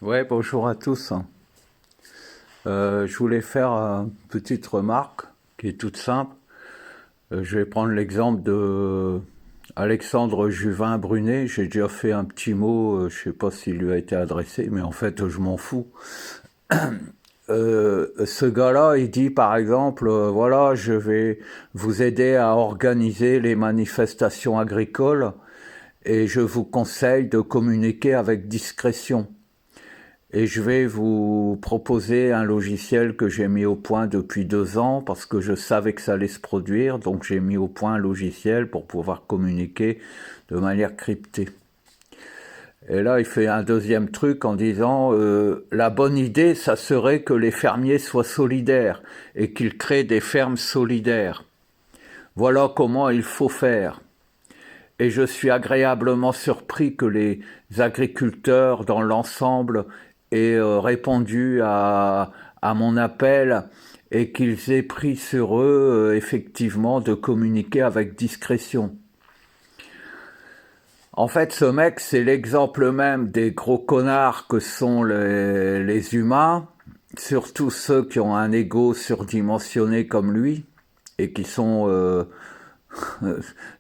Ouais, bonjour à tous. Je voulais faire une petite remarque qui est toute simple. Je vais prendre l'exemple de Alexandre Juvin Brunet. J'ai déjà fait un petit mot, je sais pas s'il lui a été adressé, mais en fait, je m'en fous. Ce gars-là, il dit par exemple, voilà, je vais vous aider à organiser les manifestations agricoles et je vous conseille de communiquer avec discrétion. Et je vais vous proposer un logiciel que j'ai mis au point depuis 2 ans parce que je savais que ça allait se produire. Donc j'ai mis au point un logiciel pour pouvoir communiquer de manière cryptée. Et là, il fait un deuxième truc en disant la bonne idée, ça serait que les fermiers soient solidaires et qu'ils créent des fermes solidaires. Voilà comment il faut faire. Et je suis agréablement surpris que les agriculteurs dans l'ensemble aient répondu à mon appel et qu'ils aient pris sur eux effectivement de communiquer avec discrétion. En fait, ce mec, c'est l'exemple même des gros connards que sont les humains, surtout ceux qui ont un ego surdimensionné comme lui et qui sont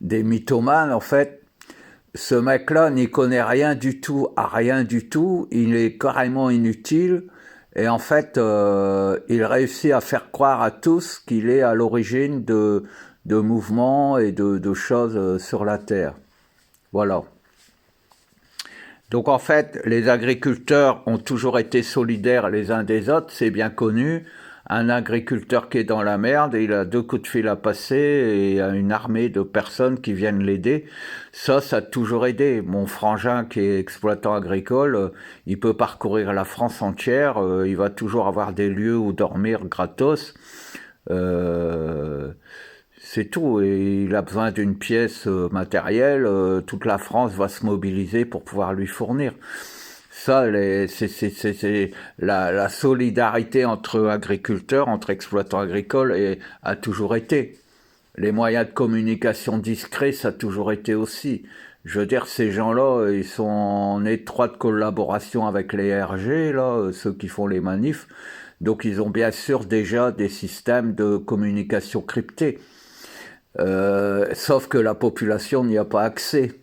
des mythomanes en fait. Ce mec-là n'y connaît rien du tout, à rien du tout, il est carrément inutile, et en fait, il réussit à faire croire à tous qu'il est à l'origine de mouvements et de choses sur la Terre. Voilà. Donc en fait, les agriculteurs ont toujours été solidaires les uns des autres, c'est bien connu. Un agriculteur qui est dans la merde, il a 2 coups de fil à passer et il y a une armée de personnes qui viennent l'aider. Ça a toujours aidé. Mon frangin qui est exploitant agricole, il peut parcourir la France entière, il va toujours avoir des lieux où dormir gratos. Euh, c'est tout. Et il a besoin d'une pièce matérielle. Toute la France va se mobiliser pour pouvoir lui fournir. Ça, c'est la solidarité entre agriculteurs, entre exploitants agricoles, a toujours été. Les moyens de communication discrets, ça a toujours été aussi. Je veux dire, ces gens-là, ils sont en étroite collaboration avec les RG, là, ceux qui font les manifs. Donc, ils ont bien sûr déjà des systèmes de communication cryptés. Sauf que la population n'y a pas accès.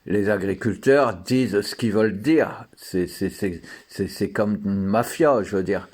Les agriculteurs disent ce qu'ils veulent dire. C'est comme une mafia, je veux dire.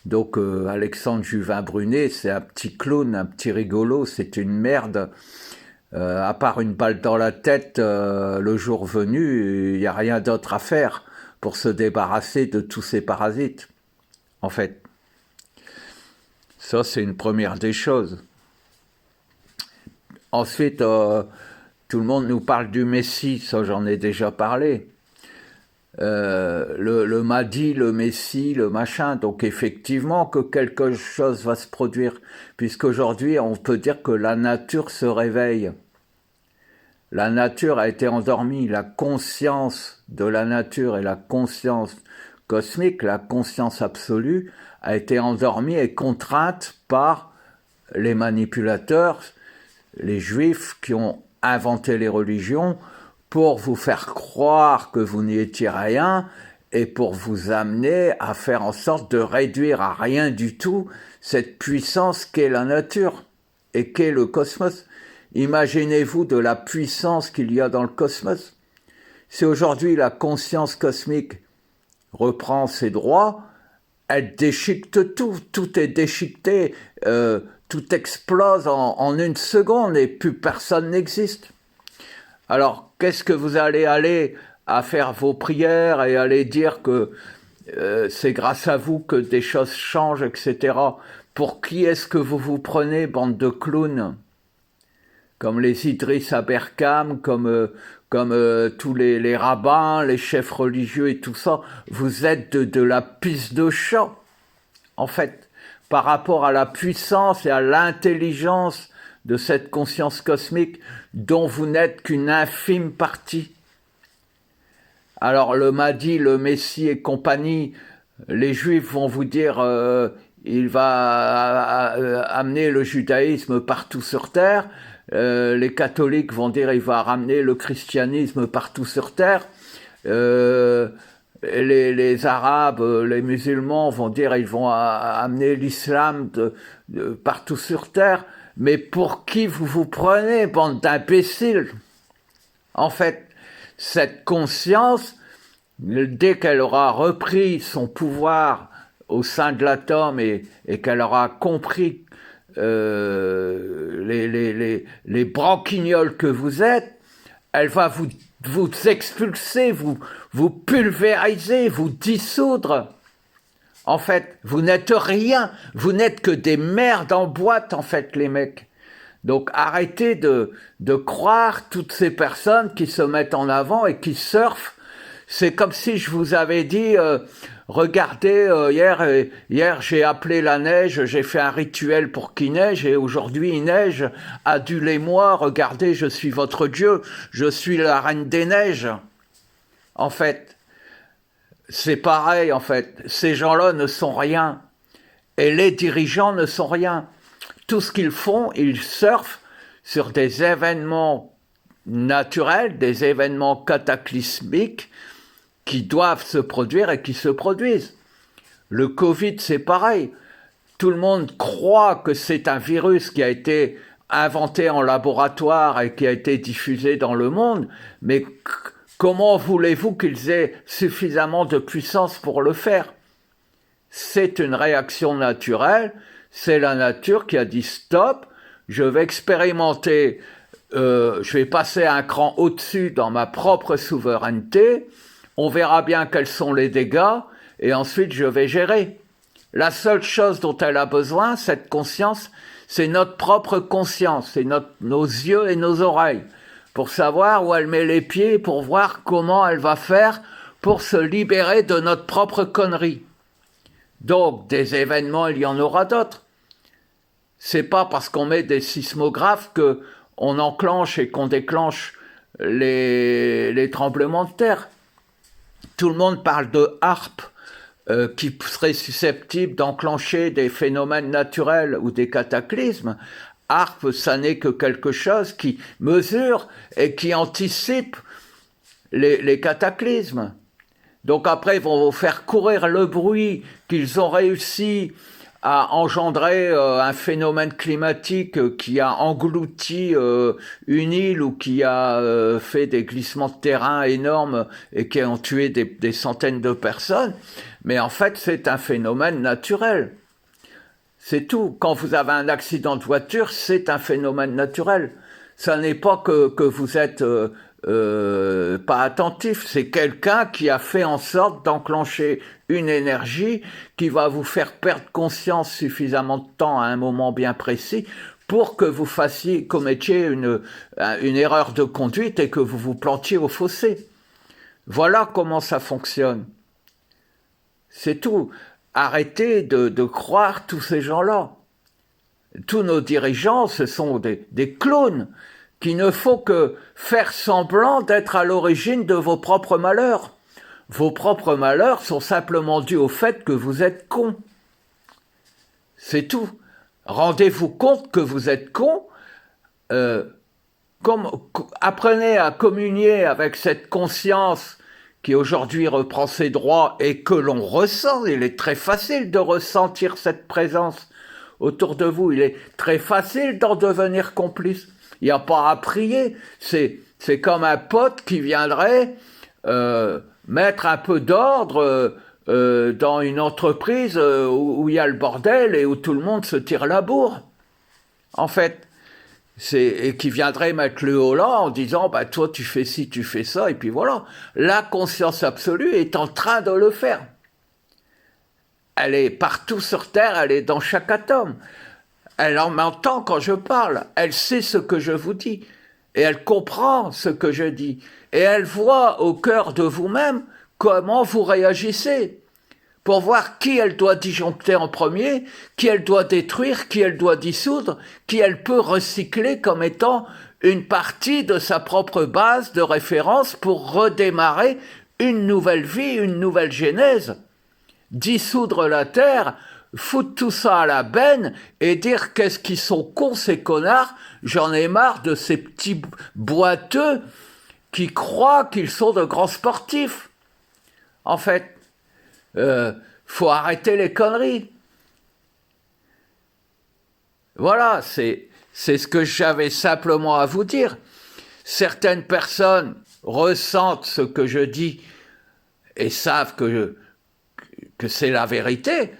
Donc Alexandre Juvin Brunet, c'est un petit clown, un petit rigolo, c'est une merde. À part une balle dans la tête le jour venu, il n'y a rien d'autre à faire pour se débarrasser de tous ces parasites. En fait, ça c'est une première des choses. Ensuite, tout le monde nous parle du Messie, ça j'en ai déjà parlé. Le Mahdi, le Messie, le machin. Donc effectivement que quelque chose va se produire, puisqu'aujourd'hui on peut dire que la nature se réveille. La nature a été endormie, la conscience de la nature et la conscience cosmique, la conscience absolue, a été endormie et contrainte par les manipulateurs, les juifs qui ont inventé les religions pour vous faire croire que vous n'y étiez rien et pour vous amener à faire en sorte de réduire à rien du tout cette puissance qu'est la nature et qu'est le cosmos. Imaginez-vous de la puissance qu'il y a dans le cosmos. Si aujourd'hui la conscience cosmique reprend ses droits, elle déchiquete tout, tout est déchiqueté, tout explose en une seconde et plus personne n'existe. Alors, qu'est-ce que vous allez aller à faire vos prières et aller dire que c'est grâce à vous que des choses changent, etc. Pour qui est-ce que vous vous prenez, bande de clowns? Comme les Idriss Aberkam, comme tous les rabbins, les chefs religieux et tout ça, vous êtes de la pisse de chat, en fait, par rapport à la puissance et à l'intelligence de cette conscience cosmique dont vous n'êtes qu'une infime partie. Alors le Mahdi, le Messie et compagnie, les Juifs vont vous dire il va amener le judaïsme partout sur terre. Les catholiques vont dire il va ramener le christianisme partout sur terre. les Arabes, les musulmans vont dire ils vont amener l'islam de partout sur terre. Mais pour qui vous vous prenez, bande d'imbéciles? En fait, cette conscience, dès qu'elle aura repris son pouvoir au sein de l'atome et qu'elle aura compris les branquignoles que vous êtes, elle va vous expulser, vous pulvériser, vous dissoudre. En fait, vous n'êtes rien, vous n'êtes que des merdes en boîte, en fait, les mecs. Donc arrêtez de croire toutes ces personnes qui se mettent en avant et qui surfent. C'est comme si je vous avais dit, regardez, hier j'ai appelé la neige, j'ai fait un rituel pour qu'il neige, et aujourd'hui il neige, adulez-moi, regardez, je suis votre Dieu, je suis la reine des neiges. En fait, c'est pareil, en fait, ces gens-là ne sont rien, et les dirigeants ne sont rien. Tout ce qu'ils font, ils surfent sur des événements naturels, des événements cataclysmiques qui doivent se produire et qui se produisent. Le Covid, c'est pareil. Tout le monde croit que c'est un virus qui a été inventé en laboratoire et qui a été diffusé dans le monde, mais comment voulez-vous qu'ils aient suffisamment de puissance pour le faire? C'est une réaction naturelle. C'est la nature qui a dit stop, je vais expérimenter, je vais passer un cran au-dessus dans ma propre souveraineté, on verra bien quels sont les dégâts, et ensuite je vais gérer. La seule chose dont elle a besoin, cette conscience, c'est notre propre conscience, c'est nos yeux et nos oreilles, pour savoir où elle met les pieds, pour voir comment elle va faire pour se libérer de notre propre connerie. Donc, des événements, il y en aura d'autres. C'est pas parce qu'on met des sismographes qu'on enclenche et qu'on déclenche les tremblements de terre. Tout le monde parle de HAARP, qui serait susceptible d'enclencher des phénomènes naturels ou des cataclysmes. HAARP, ça n'est que quelque chose qui mesure et qui anticipe les cataclysmes. Donc après, ils vont vous faire courir le bruit qu'ils ont réussi à engendrer un phénomène climatique qui a englouti une île ou qui a fait des glissements de terrain énormes et qui ont tué des centaines de personnes. Mais en fait, c'est un phénomène naturel. C'est tout. Quand vous avez un accident de voiture, c'est un phénomène naturel. Ça n'est pas que vous êtes pas attentif, c'est quelqu'un qui a fait en sorte d'enclencher une énergie qui va vous faire perdre conscience suffisamment de temps à un moment bien précis pour que vous commettiez une erreur de conduite et que vous vous plantiez au fossé. Voilà comment ça fonctionne. C'est tout. Arrêtez de croire tous ces gens-là. Tous nos dirigeants, ce sont des clowns qu'il ne faut que faire semblant d'être à l'origine de vos propres malheurs. Vos propres malheurs sont simplement dus au fait que vous êtes cons. C'est tout. Rendez-vous compte que vous êtes cons. Apprenez à communier avec cette conscience qui aujourd'hui reprend ses droits et que l'on ressent. Il est très facile de ressentir cette présence autour de vous. Il est très facile d'en devenir complice. Il n'y a pas à prier, c'est comme un pote qui viendrait mettre un peu d'ordre dans une entreprise où il y a le bordel et où tout le monde se tire la bourre. En fait, et qui viendrait mettre le haut là en disant bah, toi tu fais ci, tu fais ça, et puis voilà. La conscience absolue est en train de le faire. Elle est partout sur Terre, elle est dans chaque atome. Elle m'entend quand je parle, elle sait ce que je vous dis, et elle comprend ce que je dis, et elle voit au cœur de vous-même comment vous réagissez, pour voir qui elle doit disjoncter en premier, qui elle doit détruire, qui elle doit dissoudre, qui elle peut recycler comme étant une partie de sa propre base de référence pour redémarrer une nouvelle vie, une nouvelle genèse. Dissoudre la Terre, foutre tout ça à la benne et dire qu'est-ce qu'ils sont cons ces connards, j'en ai marre de ces petits boiteux qui croient qu'ils sont de grands sportifs. En fait, faut arrêter les conneries. Voilà, c'est ce que j'avais simplement à vous dire. Certaines personnes ressentent ce que je dis et savent que c'est la vérité.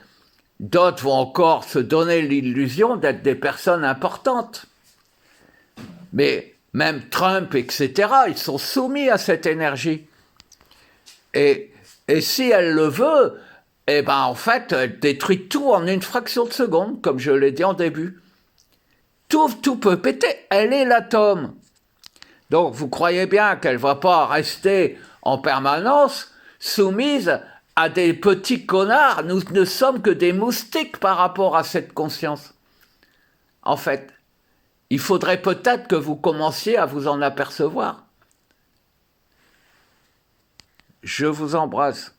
D'autres vont encore se donner l'illusion d'être des personnes importantes. Mais même Trump, etc., ils sont soumis à cette énergie. Et si elle le veut, eh ben en fait, elle détruit tout en une fraction de seconde, comme je l'ai dit en début. Tout peut péter. Elle est l'atome. Donc vous croyez bien qu'elle ne va pas rester en permanence soumise à des petits connards. Nous ne sommes que des moustiques par rapport à cette conscience. En fait, il faudrait peut-être que vous commenciez à vous en apercevoir. Je vous embrasse.